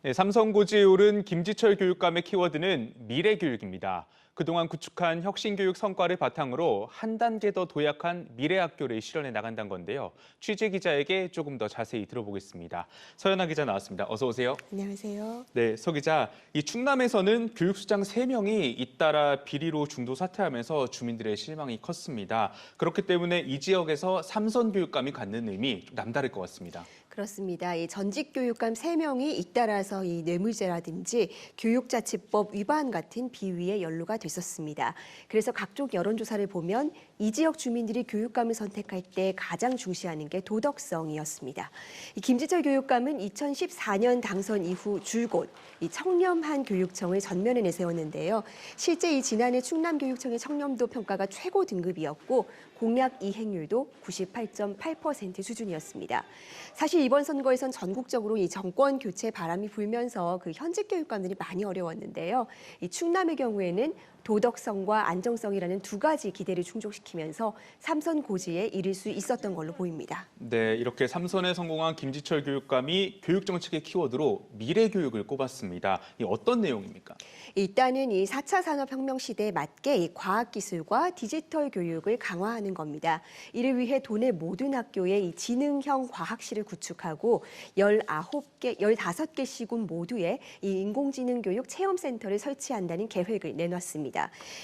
네, 삼성고지에 오른 김지철 교육감의 키워드는 미래교육입니다. 그동안 구축한 혁신교육 성과를 바탕으로 한 단계 더 도약한 미래학교를 실현해 나간다는 건데요. 취재 기자에게 조금 더 자세히 들어보겠습니다. 서연아 기자 나왔습니다. 어서 오세요. 안녕하세요. 네, 서 기자. 이 충남에서는 교육수장 3명이 잇따라 비리로 중도 사퇴하면서 주민들의 실망이 컸습니다. 그렇기 때문에 이 지역에서 삼선 교육감이 갖는 의미 좀 남다를 것 같습니다. 그렇습니다. 이 전직 교육감 3명이 잇따라서 이 뇌물죄라든지 교육자치법 위반 같은 비위에 연루가 됐었습니다. 그래서 각종 여론조사를 보면 이 지역 주민들이 교육감을 선택할 때 가장 중시하는 게 도덕성이었습니다. 이 김지철 교육감은 2014년 당선 이후 줄곧 이 청렴한 교육청을 전면에 내세웠는데요. 실제 이 지난해 충남교육청의 청렴도 평가가 최고 등급이었고 공약 이행률도 98.8% 수준이었습니다. 사실 이번 선거에선 전국적으로 이 정권 교체 바람이 불면서 그 현직 교육감들이 많이 어려웠는데요. 이 충남의 경우에는 도덕성과 안정성이라는 두 가지 기대를 충족시키면서 삼선 고지에 이를 수 있었던 걸로 보입니다. 네, 이렇게 삼선에 성공한 김지철 교육감이 교육정책의 키워드로 미래교육을 꼽았습니다. 이 어떤 내용입니까? 일단은 이 4차 산업혁명 시대에 맞게 이 과학기술과 디지털 교육을 강화하는 겁니다. 이를 위해 도내 모든 학교에 이 지능형 과학실을 구축하고 15개 시군 모두에 이 인공지능 교육 체험센터를 설치한다는 계획을 내놨습니다.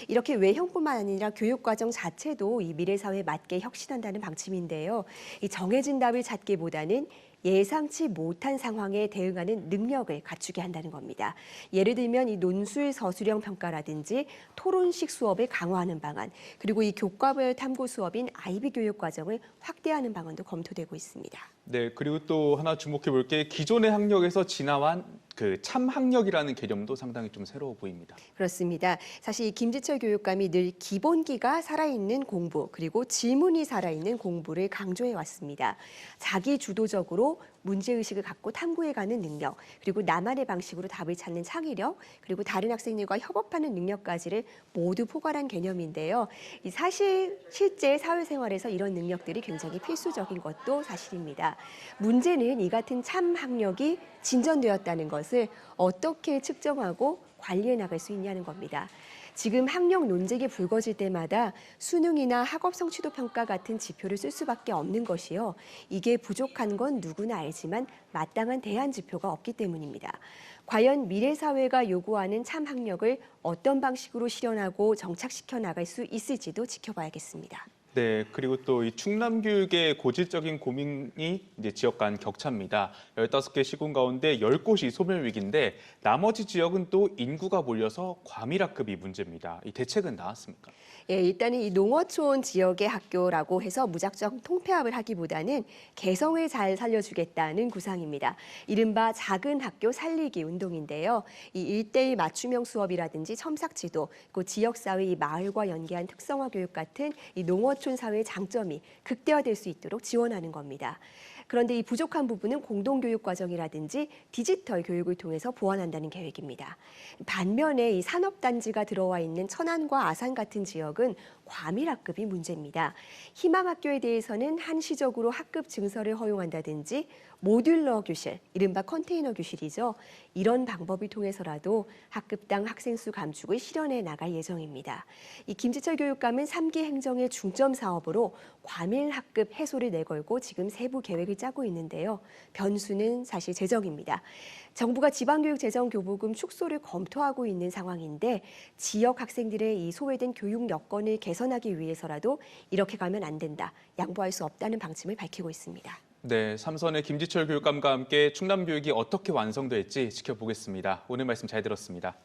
이렇게 외형뿐만 아니라 교육과정 자체도 이 미래사회에 맞게 혁신한다는 방침인데요. 이 정해진 답을 찾기보다는 예상치 못한 상황에 대응하는 능력을 갖추게 한다는 겁니다. 예를 들면 이 논술 서술형 평가라든지 토론식 수업을 강화하는 방안, 그리고 이 교과별 탐구 수업인 IB 교육 과정을 확대하는 방안도 검토되고 있습니다. 네, 그리고 또 하나 주목해 볼 게 기존의 학력에서 진화한 그 참학력이라는 개념도 상당히 좀 새로워 보입니다. 그렇습니다. 사실 이 김지철 교육감이 늘 기본기가 살아있는 공부, 그리고 질문이 살아있는 공부를 강조해 왔습니다. 자기 주도적으로 문제의식을 갖고 탐구해가는 능력, 그리고 나만의 방식으로 답을 찾는 창의력, 그리고 다른 학생들과 협업하는 능력까지를 모두 포괄한 개념인데요. 사실 실제 사회생활에서 이런 능력들이 굉장히 필수적인 것도 사실입니다. 문제는 이 같은 참학력이 진전되었다는 것을 어떻게 측정하고 관리해 나갈 수 있냐는 겁니다. 지금 학력 논쟁이 불거질 때마다 수능이나 학업 성취도 평가 같은 지표를 쓸 수밖에 없는 것이요. 이게 부족한 건 누구나 알지만 마땅한 대안 지표가 없기 때문입니다. 과연 미래 사회가 요구하는 참 학력을 어떤 방식으로 실현하고 정착시켜 나갈 수 있을지도 지켜봐야겠습니다. 네, 그리고 또 이 충남 교육의 고질적인 고민이 이제 지역 간 격차입니다. 15개 시군 가운데 10곳이 소멸 위기인데 나머지 지역은 또 인구가 몰려서 과밀학급이 문제입니다. 이 대책은 나왔습니까? 예, 일단은 이 농어촌 지역의 학교라고 해서 무작정 통폐합을 하기보다는 개성을 잘 살려주겠다는 구상입니다. 이른바 작은 학교 살리기 운동인데요. 이 1대1 맞춤형 수업이라든지 첨삭지도, 그 지역사회 이 마을과 연계한 특성화 교육 같은 이 농어촌 사회의 장점이 극대화될 수 있도록 지원하는 겁니다. 그런데 이 부족한 부분은 공동교육 과정이라든지 디지털 교육을 통해서 보완한다는 계획입니다. 반면에 이 산업단지가 들어와 있는 천안과 아산 같은 지역은 과밀학급이 문제입니다. 희망학교에 대해서는 한시적으로 학급 증설을 허용한다든지 모듈러 교실, 이른바 컨테이너 교실이죠. 이런 방법을 통해서라도 학급당 학생 수 감축을 실현해 나갈 예정입니다. 이 김지철 교육감은 3기 행정의 중점 사업으로 과밀학급 해소를 내걸고 지금 세부 계획을 짜고 있는데요. 변수는 사실 재정입니다. 정부가 지방교육 재정 교부금 축소를 검토하고 있는 상황인데 지역 학생들의 이 소외된 교육 여건을 개선하기 위해서라도 이렇게 가면 안 된다, 양보할 수 없다는 방침을 밝히고 있습니다. 네, 삼선의 김지철 교육감과 함께 충남 교육이 어떻게 완성될지 지켜보겠습니다. 오늘 말씀 잘 들었습니다.